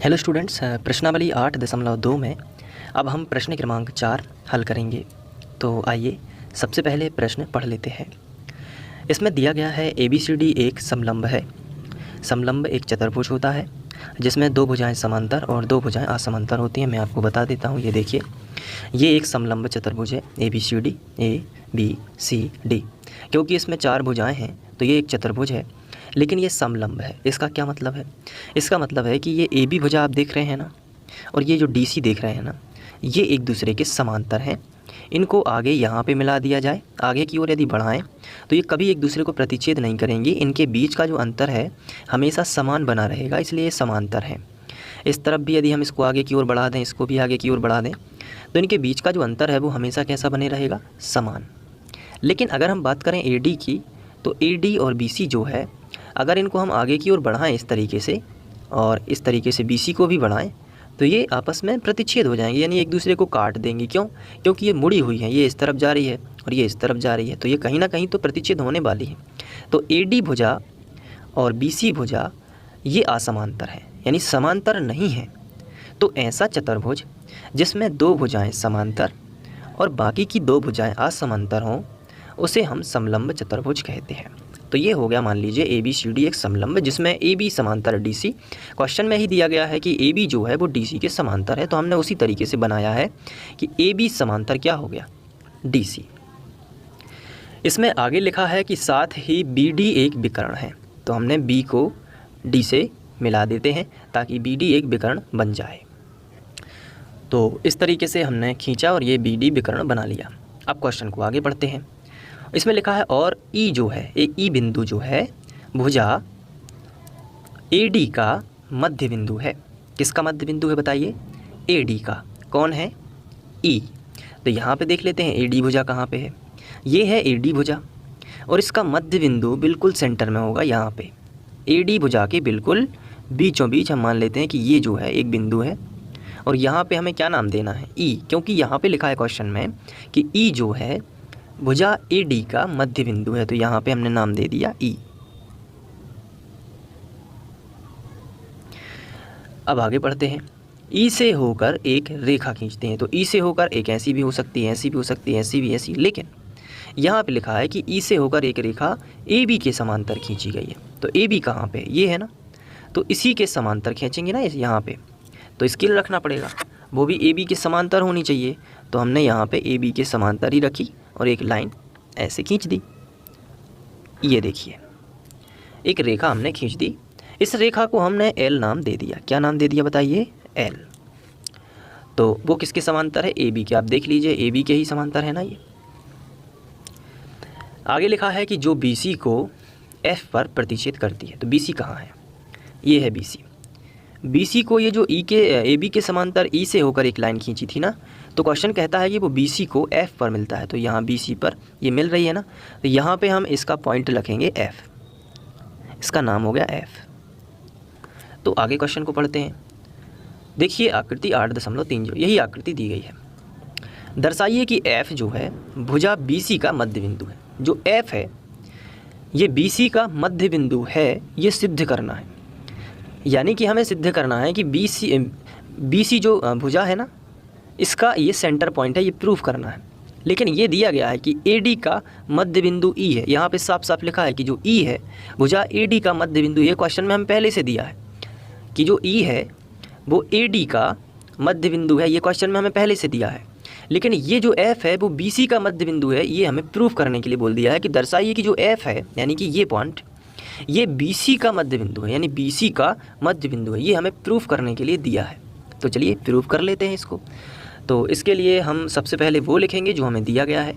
Hello students, प्रश्नावली 8.2 में अब हम प्रश्न क्रमांक 4 हल करेंगे। तो आइए सबसे पहले प्रश्न पढ़ लेते हैं। इसमें दिया गया है ABCD एक समलंब है। समलंब एक चतुर्भुज होता है जिसमें दो भुजाएं समांतर और दो भुजाएं असमांतर होती हैं। मैं आपको बता देता हूँ, ये देखिए, ये एक समलंब चतुर्भुज है ABCD ABCD। क्योंकि इसमें चार भुजाएं हैं तो ये एक चतुर्भुज है, लेकिन ये समलंब है। इसका क्या मतलब है? इसका मतलब है कि ये AB भुजा आप देख रहे हैं ना, और ये जो DC देख रहे हैं ना, ये एक दूसरे के समांतर हैं। इनको आगे यहाँ पे मिला दिया जाए, आगे की ओर यदि बढ़ाएं तो ये कभी एक दूसरे को प्रतिच्छेद नहीं करेंगे। इनके बीच का जो अंतर है हमेशा समान बना रहेगा, इसलिए ये समांतर है। इस तरफ भी यदि हम इसको आगे की ओर बढ़ा दें, इसको भी आगे की ओर बढ़ा दें, तो इनके बीच का जो अंतर है वो हमेशा कैसा बने रहेगा? समान। लेकिन अगर हम बात करें AD की, तो AD और BC जो है, अगर इनको हम आगे की ओर बढ़ाएं इस तरीके से, और इस तरीके से BC को भी बढ़ाएं, तो ये आपस में प्रतिच्छेद हो जाएंगे, यानी एक दूसरे को काट देंगी। क्यों? क्योंकि ये मुड़ी हुई है, ये इस तरफ जा रही है और ये इस तरफ जा रही है, तो ये कहीं ना कहीं तो प्रतिच्छेद होने वाली है। तो AD भुजा और BC भुजा ये असमांतर है, यानी समांतर नहीं है। तो ऐसा चतुर्भुज जिसमें दो भुजाएं समांतर और बाकी की दो भुजाएं असमांतर हों, उसे हम समलंब चतुर्भुज कहते हैं। तो ये हो गया, मान लीजिए ABCD एक समलंब जिसमें AB समांतर DC। क्वेश्चन में ही दिया गया है कि AB जो है वो DC के समांतर है, तो हमने उसी तरीके से बनाया है कि AB समांतर क्या हो गया? DC। इसमें आगे लिखा है कि साथ ही BD एक विकर्ण है, तो हमने B को D से मिला देते हैं ताकि BD एक विकर्ण बन जाए। तो इस तरीके से हमने खींचा और ये BD विकर्ण बना लिया। अब क्वेश्चन को आगे बढ़ते हैं। इसमें लिखा है और E जो है, E बिंदु जो है भुजा AD का मध्य बिंदु है। किसका मध्य बिंदु है बताइए? AD का। कौन है? E। तो यहाँ पे देख लेते हैं AD भुजा कहाँ पे है। ये है AD भुजा और इसका मध्य बिंदु बिल्कुल सेंटर में होगा, यहाँ पे AD भुजा के बिल्कुल बीचों बीच हम मान लेते हैं कि ये जो है एक बिंदु है, और यहाँ पे हमें क्या नाम देना है? E, क्योंकि यहाँ पे लिखा है क्वेश्चन में कि E जो है भुजा AD का मध्य बिंदु है, तो यहाँ पे हमने नाम दे दिया E। अब आगे बढ़ते हैं। E से होकर एक रेखा खींचते हैं, तो E से होकर एक ऐसी भी हो सकती है, ऐसी भी हो सकती है, ऐसी भी, ऐसी। लेकिन यहाँ पे लिखा है कि E से होकर एक रेखा AB के समांतर खींची गई है। तो AB कहाँ पे? ये है ना, तो इसी के समांतर खींचेंगे ना यहाँ पे, तो स्केल रखना पड़ेगा, वो भी AB के समांतर होनी चाहिए। तो हमने यहाँ पे AB के समांतर ही रखी और एक लाइन ऐसे खींच दी। ये देखिए, एक रेखा हमने खींच दी। इस रेखा को हमने L नाम दे दिया। क्या नाम दे दिया बताइए? L। तो वो किसके समांतर है? AB के। आप देख लीजिए AB के ही समांतर है ना ये। आगे लिखा है कि जो BC को F पर प्रतिच्छेद करती है, तो BC कहाँ है? ये है BC। BC को ये जो AB के समांतर E से होकर एक लाइन खींची थी ना, तो क्वेश्चन कहता है कि वो BC को F पर मिलता है, तो यहाँ BC पर ये मिल रही है ना, तो यहाँ पे हम इसका पॉइंट रखेंगे F। इसका नाम हो गया F। तो आगे क्वेश्चन को पढ़ते हैं। देखिए आकृति 8.3, जो यही आकृति दी गई है। दर्शाइए कि F जो है भुजा BC का मध्य बिंदु है। जो F है ये BC का मध्य बिंदु है, ये सिद्ध करना है। यानी कि हमें सिद्ध करना है कि BC जो भुजा है ना, इसका ये सेंटर पॉइंट है, ये प्रूफ करना है। लेकिन ये दिया गया है कि AD का मध्य बिंदु E है। यहाँ पे साफ साफ लिखा है कि जो E है भुजा AD का मध्य बिंदु, ये क्वेश्चन में हम पहले से दिया है कि जो E है वो AD का मध्य बिंदु है, ये क्वेश्चन में हमें पहले से दिया है। लेकिन ये जो F है वो BC का मध्य बिंदु है, ये हमें प्रूफ करने के लिए बोल दिया है कि दर्शाइए कि जो F है, यानी कि ये पॉइंट, ये BC का मध्य बिंदु है, यानी BC का मध्य बिंदु है, ये हमें प्रूफ करने के लिए दिया है। तो चलिए प्रूफ कर लेते हैं इसको। तो इसके लिए हम सबसे पहले वो लिखेंगे जो हमें दिया गया है।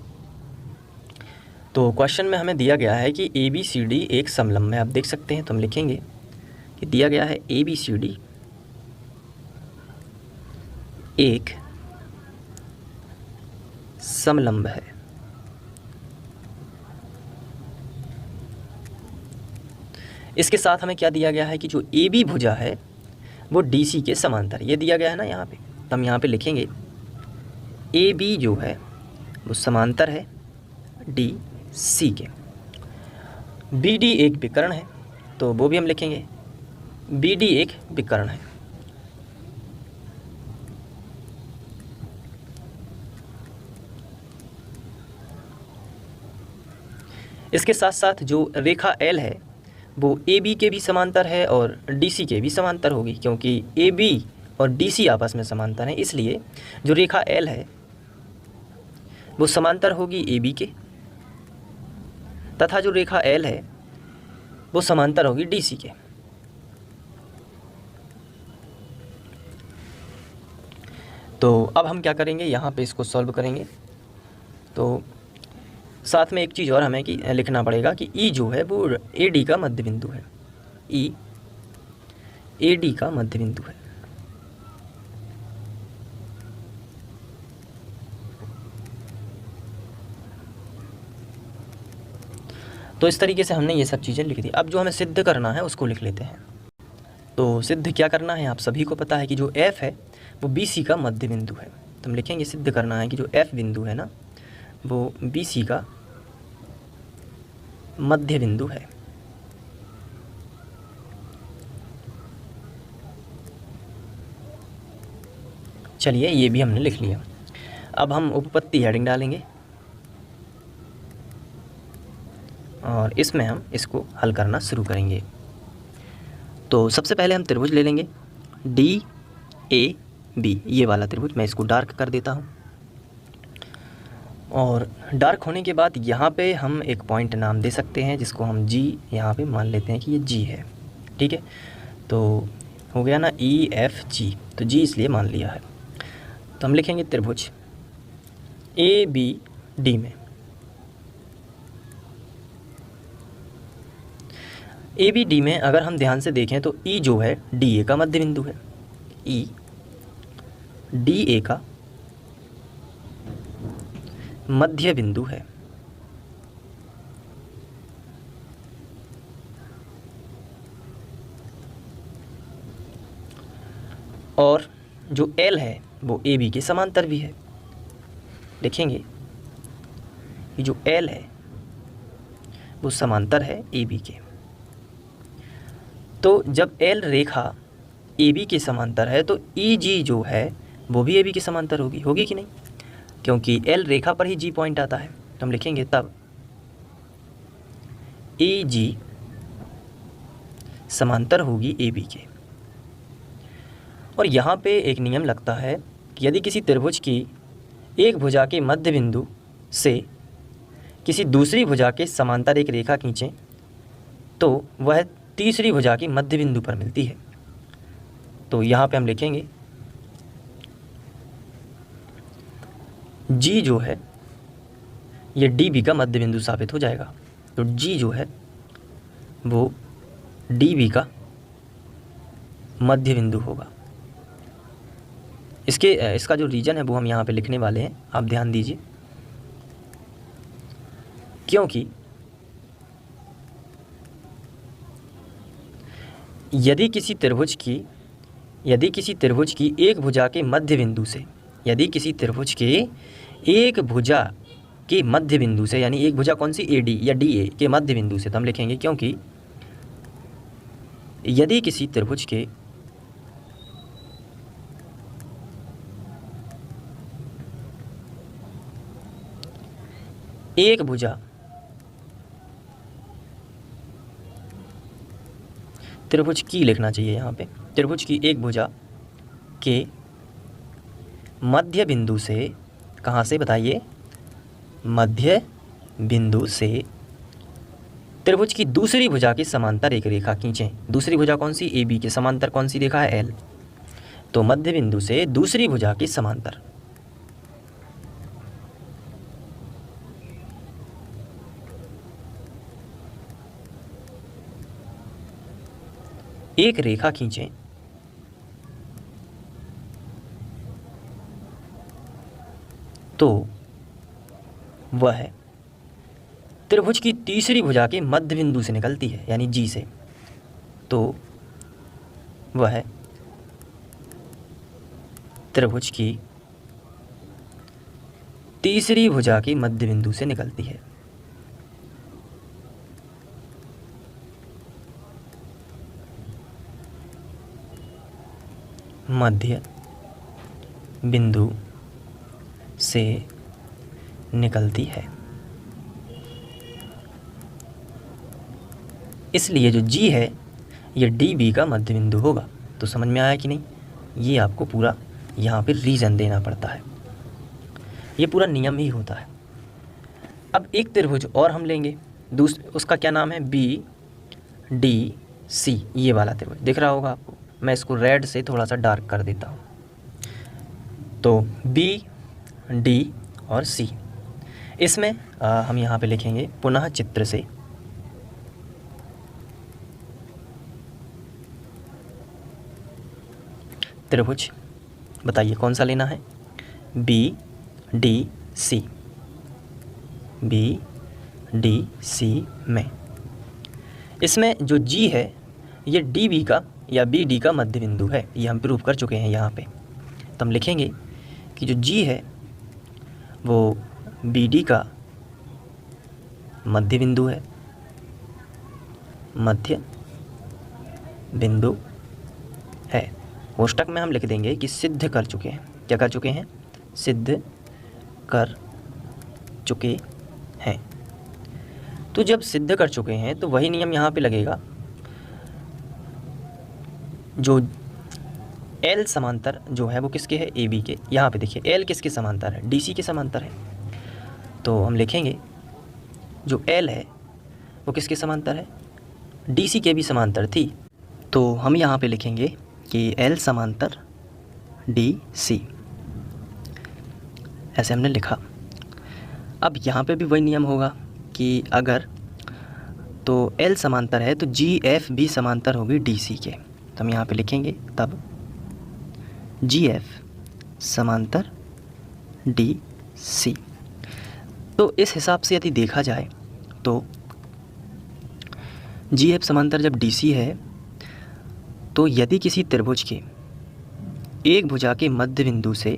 तो क्वेश्चन में हमें दिया गया है कि ABCD एक समलंब है। आप देख सकते हैं, तो हम लिखेंगे कि दिया गया है ABCD एक समलंब है। इसके साथ हमें क्या दिया गया है कि जो AB भुजा है वो DC के समांतर, ये दिया गया है ना यहाँ पे। तो हम यहाँ पे लिखेंगे AB जो है वो समांतर है DC के। BD एक विकर्ण है, तो वो भी हम लिखेंगे BD एक विकर्ण है। इसके साथ साथ जो रेखा एल है वो ए बी के भी समांतर है और डी सी के भी समांतर होगी, क्योंकि ए बी और डी सी आपस में समांतर हैं, इसलिए जो रेखा एल है वो समांतर होगी ए बी के, तथा जो रेखा एल है वो समांतर होगी डी सी के। तो अब हम क्या करेंगे, यहाँ पे इसको सॉल्व करेंगे। तो साथ में एक चीज़ और हमें कि लिखना पड़ेगा कि ई जो है वो ए डी का मध्य बिंदु है, ई ए डी का मध्य बिंदु है। तो इस तरीके से हमने ये सब चीज़ें लिख दी। अब जो हमें सिद्ध करना है उसको लिख लेते हैं। तो सिद्ध क्या करना है, आप सभी को पता है कि जो F है वो BC का मध्य बिंदु है। तो हम लिखेंगे सिद्ध करना है कि जो F बिंदु है ना वो BC का मध्य बिंदु है। चलिए ये भी हमने लिख लिया। अब हम उपपत्ति हेडिंग डालेंगे और इसमें हम इसको हल करना शुरू करेंगे। तो सबसे पहले हम त्रिभुज ले लेंगे DAB, ये वाला त्रिभुज। मैं इसको डार्क कर देता हूँ और डार्क होने के बाद यहाँ पे हम एक पॉइंट नाम दे सकते हैं जिसको हम G यहाँ पे मान लेते हैं कि ये G है। ठीक है, तो हो गया ना EFG, तो G इसलिए मान लिया है। तो हम लिखेंगे त्रिभुज ABD में, ABD में अगर हम ध्यान से देखें तो E जो है DA का मध्य बिंदु है, E DA का मध्य बिंदु है। और जो L है वो AB के समांतर भी है। देखेंगे कि जो L है वो समांतर है AB के। तो जब L रेखा AB के समांतर है तो EG जो है वो भी AB के समांतर होगी, होगी कि नहीं, क्योंकि L रेखा पर ही G पॉइंट आता है। तो हम लिखेंगे तब EG समांतर होगी AB के। और यहाँ पे एक नियम लगता है कि यदि किसी त्रिभुज की एक भुजा के मध्य बिंदु से किसी दूसरी भुजा के समांतर एक रेखा खींचें तो वह तीसरी भुजा की मध्य बिंदु पर मिलती है। तो यहाँ पे हम लिखेंगे G जो है ये DB का मध्य बिंदु साबित हो जाएगा। तो G जो है वो DB का मध्य बिंदु होगा। इसका जो रीजन है वो हम यहाँ पे लिखने वाले हैं, आप ध्यान दीजिए। क्योंकि यदि किसी त्रिभुज की एक भुजा के मध्य बिंदु से, यदि किसी त्रिभुज के एक भुजा के मध्य बिंदु से, यानी एक भुजा कौन सी AD या DA के मध्य बिंदु से, तो हम लिखेंगे क्योंकि यदि किसी त्रिभुज के एक भुजा त्रिभुज की लिखना चाहिए यहाँ पे, त्रिभुज की एक भुजा के मध्य बिंदु से, कहाँ से बताइए, मध्य बिंदु से त्रिभुज की दूसरी भुजा के समांतर एक रेखा खींचें। दूसरी भुजा कौन सी, AB के समांतर कौन सी रेखा है, L। तो मध्य बिंदु से दूसरी भुजा के समांतर एक रेखा खींचें तो वह त्रिभुज की तीसरी भुजा के मध्य बिंदु से निकलती है, यानी G से। तो वह त्रिभुज की तीसरी भुजा के मध्य बिंदु से निकलती है। मध्य बिंदु से निकलती है। इसलिए जो जी है ये डी बी का मध्य बिंदु होगा। तो समझ में आया कि नहीं? ये आपको पूरा यहाँ पे रीज़न देना पड़ता है, ये पूरा नियम ही होता है। अब एक त्रिभुज और हम लेंगे, उसका क्या नाम है, बी डी सी, ये वाला त्रिभुज दिख रहा होगा आपको। मैं इसको रेड से थोड़ा सा डार्क कर देता हूँ। तो बी डी और सी, इसमें हम यहाँ पे लिखेंगे पुनः चित्र से त्रिभुज। बताइए कौन सा लेना है, B D C, B D C में इसमें जो जी है ये डी बी का या बी डी का मध्य बिंदु है, ये हम प्रूव कर चुके हैं यहाँ पे। तो हम लिखेंगे कि जो जी है वो बी डी का मध्य बिंदु है, मध्य बिंदु है। कोष्टक में हम लिख देंगे कि सिद्ध कर चुके हैं। क्या कर चुके हैं, सिद्ध कर चुके हैं। तो जब सिद्ध कर चुके हैं तो वही नियम यहाँ पे लगेगा, जो एल समांतर जो है वो किसके है, ए बी के। यहाँ पे देखिए एल किसके समांतर है, डी सी के समांतर है। तो हम लिखेंगे जो एल है वो किसके समांतर है, डी सी के भी समांतर थी। तो हम यहाँ पे लिखेंगे कि एल समांतर डी सी, ऐसे हमने लिखा। अब यहाँ पे भी वही नियम होगा कि अगर तो एल समांतर है तो जी एफ भी समांतर होगी डी सी के। तो हम यहाँ पे लिखेंगे तब जी एफ समांतर डी सी। तो इस हिसाब से यदि देखा जाए तो जी एफ समांतर जब डी सी है तो यदि किसी त्रिभुज के एक भुजा के मध्य बिंदु से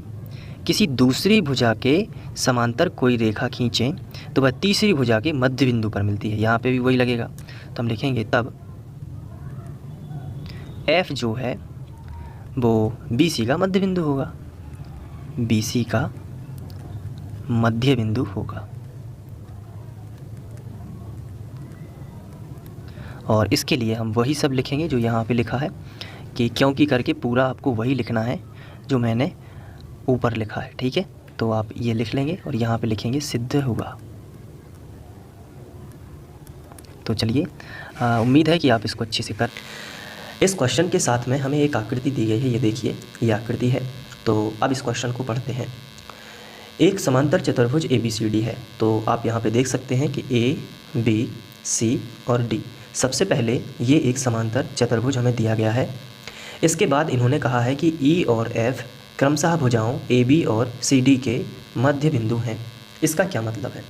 किसी दूसरी भुजा के समांतर कोई रेखा खींचें तो वह तीसरी भुजा के मध्य बिंदु पर मिलती है। यहाँ पे भी वही लगेगा। तो हम लिखेंगे तब F जो है वो BC का मध्य बिंदु होगा, BC का मध्य बिंदु होगा। और इसके लिए हम वही सब लिखेंगे जो यहाँ पे लिखा है कि क्योंकि करके पूरा आपको वही लिखना है जो मैंने ऊपर लिखा है, ठीक है। तो आप ये लिख लेंगे और यहाँ पे लिखेंगे सिद्ध हुआ। तो चलिए, उम्मीद है कि आप इसको अच्छे से कर। इस क्वेश्चन के साथ में हमें एक आकृति दी गई है, ये देखिए ये आकृति है। तो अब इस क्वेश्चन को पढ़ते हैं। एक समांतर चतुर्भुज ABCD है। तो आप यहाँ पे देख सकते हैं कि A, B, C और D। सबसे पहले ये एक समांतर चतुर्भुज हमें दिया गया है। इसके बाद इन्होंने कहा है कि E और F क्रमशः भुजाओं AB और CD के मध्य बिंदु हैं। इसका क्या मतलब है?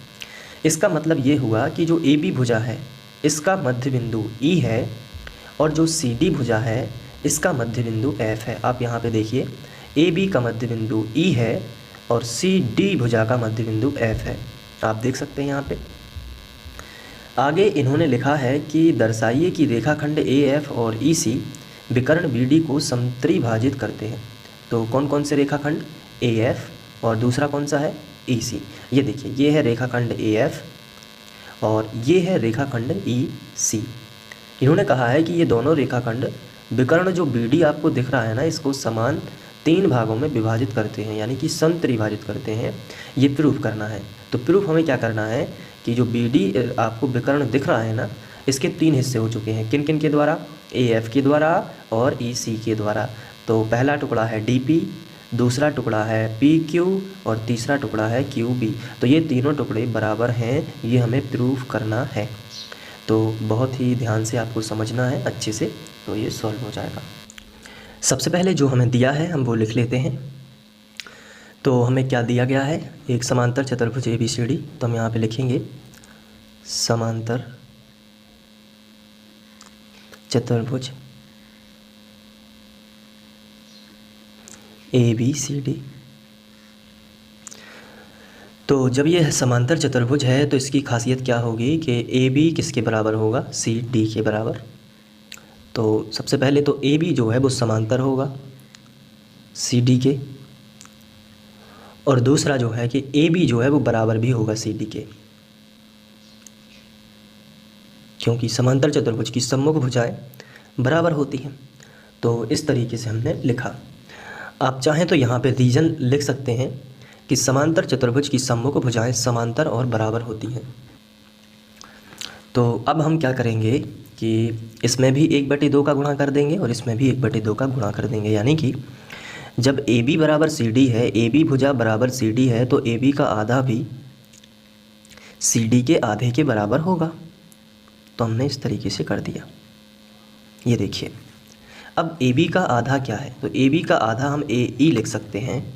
इसका मतलब ये हुआ कि जो AB भुजा है इसका मध्य बिंदु E है और जो CD भुजा है इसका मध्य बिंदु F है। आप यहाँ पे देखिए AB का मध्य बिंदु E है और CD भुजा का मध्य बिंदु F है। आप देख सकते हैं यहाँ पे। आगे इन्होंने लिखा है कि दर्शाइए कि रेखाखंड AF और EC विकर्ण BD को समत्रिभाजित करते हैं। तो कौन कौन से रेखाखंड, AF और दूसरा कौन सा है, EC। ये देखिए ये है रेखाखंड AF और ये है रेखाखंड EC। इन्होंने कहा है कि ये दोनों रेखाखंड विकर्ण जो BD आपको दिख रहा है ना, इसको समान 3 भागों में विभाजित करते हैं, यानी कि समत्रिभाजित करते हैं। ये प्रूफ करना है। तो प्रूफ हमें क्या करना है कि जो BD आपको विकर्ण दिख रहा है ना, इसके 3 हिस्से हो चुके हैं। किन किन के द्वारा, AF के द्वारा और EC के द्वारा। तो पहला टुकड़ा है DP, दूसरा टुकड़ा है PQ और तीसरा टुकड़ा है QB। तो ये तीनों टुकड़े बराबर हैं, ये हमें प्रूफ करना है। तो बहुत ही ध्यान से आपको समझना है अच्छे से, तो ये सॉल्व हो जाएगा। सबसे पहले जो हमें दिया है हम वो लिख लेते हैं। तो हमें क्या दिया गया है, एक समांतर चतुर्भुज ABCD। तो हम यहाँ पे लिखेंगे समांतर चतुर्भुज ABCD। तो जब ये समांतर चतुर्भुज है तो इसकी खासियत क्या होगी कि AB किसके बराबर होगा, CD के बराबर। तो सबसे पहले तो AB जो है वो समांतर होगा CD के, और दूसरा जो है कि AB जो है वो बराबर भी होगा CD के, क्योंकि समांतर चतुर्भुज की सम्मुख भुजाएं बराबर होती हैं। तो इस तरीके से हमने लिखा। आप चाहें तो यहाँ पे रीजन लिख सकते हैं कि समांतर चतुर्भुज की सम्मुख भुजाएं समांतर और बराबर होती हैं। तो अब हम क्या करेंगे कि इसमें भी 1/2 का गुणा कर देंगे और इसमें भी 1/2 का गुणा कर देंगे, यानी कि जब ए बी बराबर सी डी है, ए बी भुजा बराबर सी डी है, तो ए बी का आधा भी सी डी के आधे के बराबर होगा। तो हमने इस तरीके से कर दिया। ये देखिए, अब ए बी का आधा क्या है, तो ए बी का आधा हम ए ई लिख सकते हैं,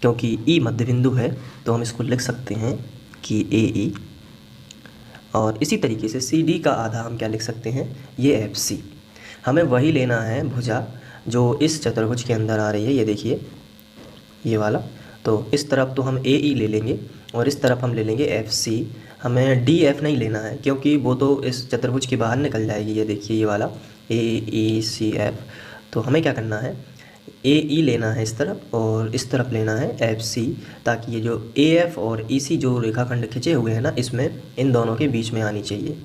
क्योंकि ई मध्य बिंदु है तो हम इसको लिख सकते हैं कि ए ई। और इसी तरीके से सी डी का आधा हम क्या लिख सकते हैं, ये एफ सी। हमें वही लेना है भुजा जो इस चतुर्भुज के अंदर आ रही है, ये देखिए ये वाला। तो इस तरफ तो हम ए ई ले लेंगे और इस तरफ हम ले लेंगे एफ सी। हमें डी एफ नहीं लेना है क्योंकि वो तो इस चतुर्भुज के बाहर निकल जाएगी। ये देखिए ये वाला ए ई सी एफ। तो हमें क्या करना है, ए ई लेना है इस तरफ और इस तरफ लेना है एफ सी, ताकि ये जो ए एफ और ई सी जो रेखाखंड खिंचे हुए हैं ना, इसमें इन दोनों के बीच में आनी चाहिए।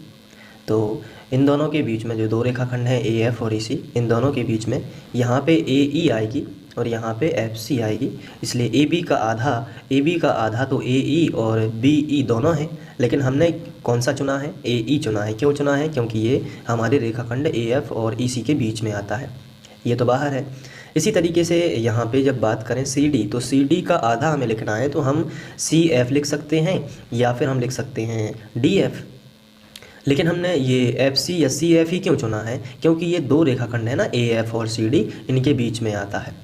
तो इन दोनों के बीच में जो दो रेखाखंड हैं ए एफ और ई सी, इन दोनों के बीच में यहाँ पे ए ई आएगी और यहाँ पे एफ सी आएगी। इसलिए ए बी का आधा तो ए ई और बी ई दोनों हैं, लेकिन हमने कौन सा चुना है, ए ई चुना है। क्यों चुना है, क्योंकि ये हमारे रेखाखंड ए एफ और ई सी के बीच में आता है, ये तो बाहर है। इसी तरीके से यहाँ पे जब बात करें सी डी, तो सी डी का आधा हमें लिखना है, तो हम सी एफ लिख सकते हैं या फिर हम लिख सकते हैं डी एफ। लेकिन हमने ये एफ सी या सी एफ ही क्यों चुना है, क्योंकि ये दो रेखाखंड है ना, ए एफ और सी डी, इनके बीच में आता है।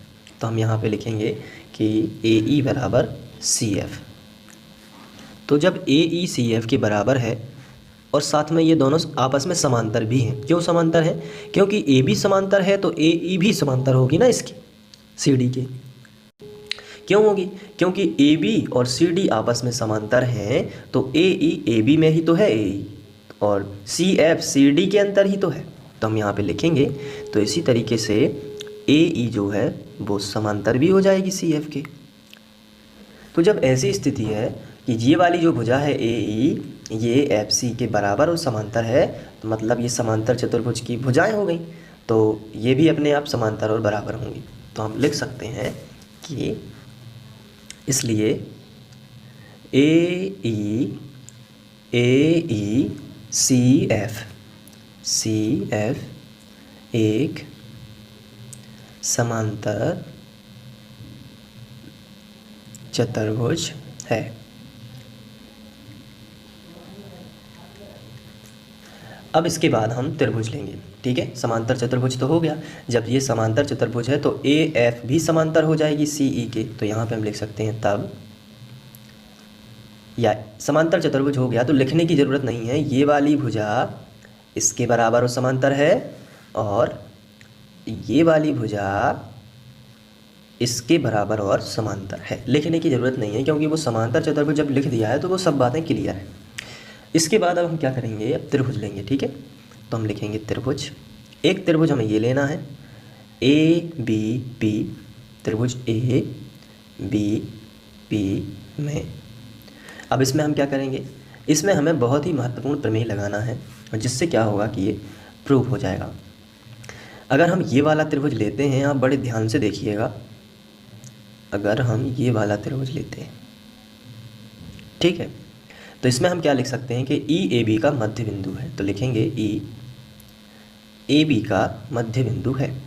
तो हम यहाँ पे लिखेंगे कि ए ई बराबर सी एफ। तो जब ए ई सी एफ के बराबर है और साथ में ये दोनों आपस में समांतर भी हैं। क्यों समांतर है, क्योंकि ए बी समांतर है तो ए ई भी समांतर होगी ना इसकी, सी डी के। क्यों होगी, क्योंकि ए बी और सी डी आपस में समांतर हैं, तो ए ई ए बी में ही तो है ए ई, और सी एफ सी डी के अंदर ही तो है। तो हम यहाँ पे लिखेंगे। तो इसी तरीके से ए ई जो है वो समांतर भी हो जाएगी सी एफ के। तो जब ऐसी स्थिति है कि ये वाली जो भुजा है ए ई, ये एफ सी के बराबर और समांतर है, तो मतलब ये समांतर चतुर्भुज की भुजाएं हो गई, तो ये भी अपने आप समांतर और बराबर होंगी। तो हम लिख सकते हैं कि इसलिए ए ई सी एफ एक समांतर चतुर्भुज है। अब इसके बाद हम त्रिभुज लेंगे, ठीक है। समांतर चतुर्भुज तो हो गया। जब ये समांतर चतुर्भुज है तो ए एफ भी समांतर हो जाएगी सी ई के। तो यहाँ पे हम लिख सकते हैं तब, या समांतर चतुर्भुज हो गया तो लिखने की ज़रूरत नहीं है, ये वाली भुजा इसके बराबर और समांतर है और ये वाली भुजा इसके बराबर और समांतर है। लिखने की ज़रूरत नहीं है क्योंकि वो समांतर चतुर्भुज जब लिख दिया है तो वो सब बातें क्लियर है। इसके बाद अब हम क्या करेंगे, अब त्रिभुज लेंगे, ठीक है। तो हम लिखेंगे त्रिभुज। एक त्रिभुज हमें ये लेना है ए बी पी, त्रिभुज ए बी पी में। अब इसमें हम क्या करेंगे, इसमें हमें बहुत ही महत्वपूर्ण प्रमेय लगाना है, और जिससे क्या होगा कि ये प्रूव हो जाएगा। अगर हम ये वाला त्रिभुज लेते हैं, आप बड़े ध्यान से देखिएगा, अगर हम ये वाला त्रिभुज लेते हैं, ठीक है, तो इसमें हम क्या लिख सकते हैं कि ई ए बी का मध्य बिंदु है। तो लिखेंगे ई ए बी का मध्य बिंदु है।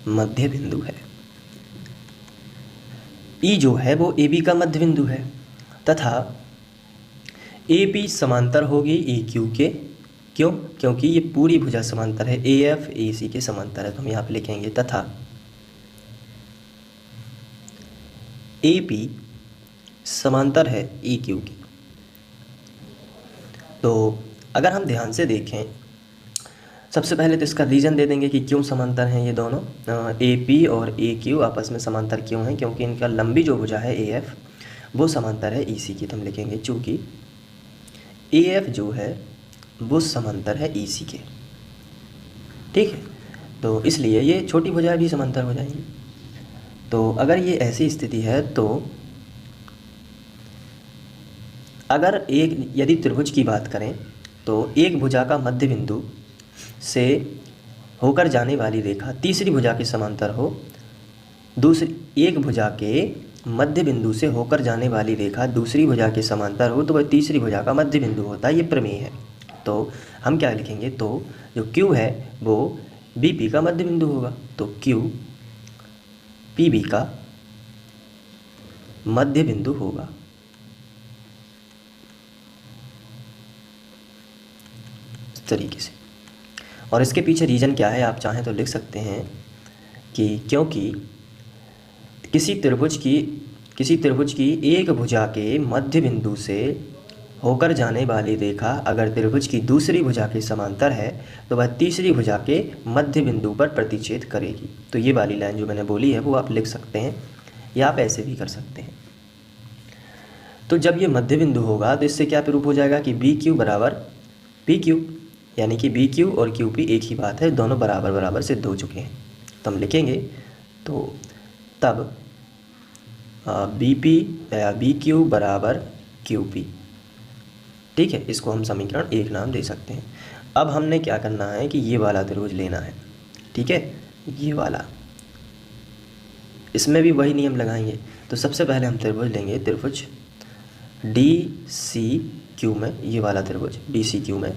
मध्य बिंदु है। ई जो है वो ए बी का मध्य बिंदु है तथा ए पी समांतर होगी ई क्यू के। क्यों, क्योंकि ये पूरी भुजा समांतर है, ए एफ ए सी के समांतर है। तो हम यहाँ पे लिखेंगे तथा ए पी समांतर है ई क्यू की। तो अगर हम ध्यान से देखें, सबसे पहले तो इसका रीज़न दे देंगे कि क्यों समांतर हैं ये दोनों। ए पी और ए क्यू आपस में समांतर क्यों हैं, क्योंकि इनका लंबी जो भुजा है ए एफ वो समांतर है ई सी की। तो हम लिखेंगे चूँकि ए एफ जो है वो समांतर है ई सी के, ठीक है, तो इसलिए ये छोटी भुजाएं भी समांतर हो जाएंगी। तो अगर ये ऐसी स्थिति है तो अगर एक यदि त्रिभुज की बात करें तो एक भुजा का मध्य बिंदु से होकर जाने वाली रेखा तीसरी भुजा के समांतर हो, दूसरी एक भुजा के मध्य बिंदु से होकर जाने वाली रेखा दूसरी भुजा के समांतर हो तो वह तीसरी भुजा का मध्य बिंदु होता है। ये प्रमेय है। तो हम क्या लिखेंगे, तो जो Q है वो BP का मध्य बिंदु होगा, तो Q PB का मध्य बिंदु होगा। इस तरीके से। और इसके पीछे रीज़न क्या है आप चाहें तो लिख सकते हैं कि क्योंकि किसी त्रिभुज की एक भुजा के मध्य बिंदु से होकर जाने वाली रेखा अगर त्रिभुज की दूसरी भुजा के समांतर है तो वह तीसरी भुजा के मध्य बिंदु पर प्रतिच्छेद करेगी। तो ये वाली लाइन जो मैंने बोली है वो आप लिख सकते हैं या आप ऐसे भी कर सकते हैं। तो जब ये मध्य बिंदु होगा तो इससे क्या प्रूफ हो जाएगा कि BQ बराबर PQ, यानी कि BQ और QP एक ही बात है, दोनों बराबर बराबर सिद्ध हो चुके हैं। तो हम लिखेंगे तो तब BP या BQ बराबर QP। ठीक है, इसको हम समीकरण 1 नाम दे सकते हैं। अब हमने क्या करना है कि ये वाला त्रिभुज लेना है। ठीक है, ये वाला, इसमें भी वही नियम लगाएंगे। तो सबसे पहले हम त्रिभुज लेंगे, त्रिभुज DCQ में, ये वाला त्रिभुज DCQ में।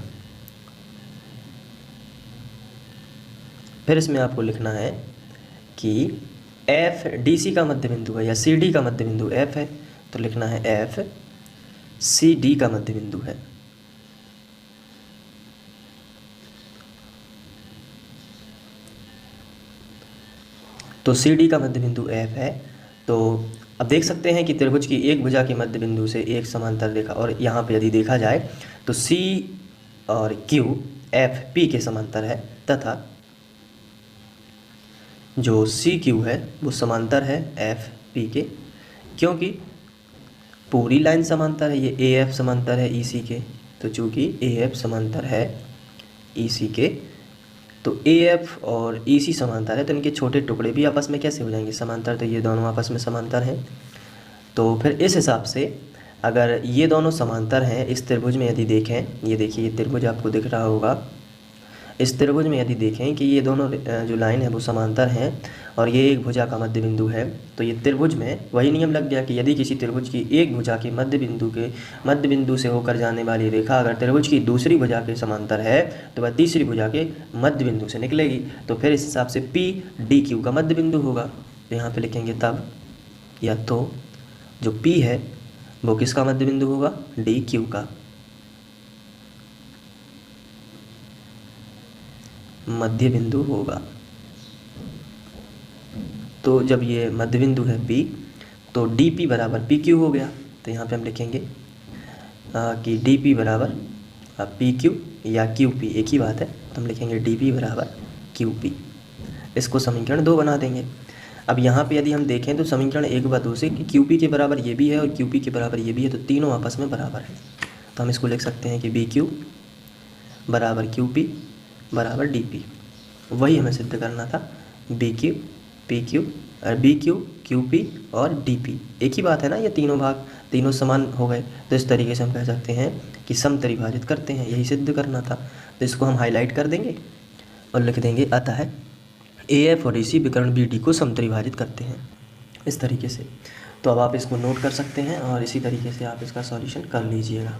फिर इसमें आपको लिखना है कि F DC का मध्य बिंदु है या CD का मध्य बिंदु F है, तो लिखना है F CD का मध्य बिंदु है। तो CD का मध्य बिंदु F है। तो अब देख सकते हैं कि त्रिभुज की एक भुजा के मध्य बिंदु से एक समांतर रेखा, और यहाँ पे यदि देखा जाए तो C और Q F P के समांतर है तथा जो CQ है वो समांतर है FP के, क्योंकि पूरी लाइन समांतर है। ये AF समांतर है EC के, तो चूँकि AF समांतर है EC के, तो AF और EC समांतर है, तो इनके छोटे टुकड़े भी आपस में कैसे हो जाएंगे समांतर, तो ये दोनों आपस में समांतर हैं। तो फिर इस हिसाब से अगर ये दोनों समांतर हैं इस त्रिभुज में, यदि देखें, ये देखिए ये त्रिभुज आपको दिख रहा होगा, इस त्रिभुज में यदि देखें कि ये दोनों जो लाइन है वो समांतर हैं और ये एक भुजा का मध्य बिंदु है, तो ये त्रिभुज में वही नियम लग गया कि यदि किसी त्रिभुज की एक भुजा के मध्य बिंदु से होकर जाने वाली रेखा अगर त्रिभुज की दूसरी भुजा के समांतर है तो वह तीसरी भुजा के मध्य बिंदु से निकलेगी। तो फिर इस हिसाब से PDQ का मध्य बिंदु होगा। तो यहाँ पर लिखेंगे तब, या तो जो P है वो किसका मध्य बिंदु होगा, DQ का मध्य बिंदु होगा। तो जब ये मध्य बिंदु है P, तो DP बराबर PQ हो गया। तो यहाँ पे हम लिखेंगे कि DP बराबर PQ या QP एक ही बात है, तो हम लिखेंगे DP बराबर QP। इसको समीकरण 2 बना देंगे। अब यहाँ पे यदि हम देखें तो समीकरण 1/2 से कि QP के बराबर ये भी है और QP के बराबर ये भी है, तो तीनों आपस में बराबर है। तो हम इसको लिख सकते हैं कि BQ बराबर QP बराबर DP। वही हमें सिद्ध करना था, BQ PQ और BQ QP और DP एक ही बात है ना, ये तीनों भाग तीनों समान हो गए। तो इस तरीके से हम कह सकते हैं कि समत्रिभाजित करते हैं, यही सिद्ध करना था। तो इसको हम हाईलाइट कर देंगे और लिख देंगे अतः AF और AC विकर्ण BD को समत्रिभाजित करते हैं, इस तरीके से। तो अब आप इसको नोट कर सकते हैं और इसी तरीके से आप इसका सॉल्यूशन कर लीजिएगा।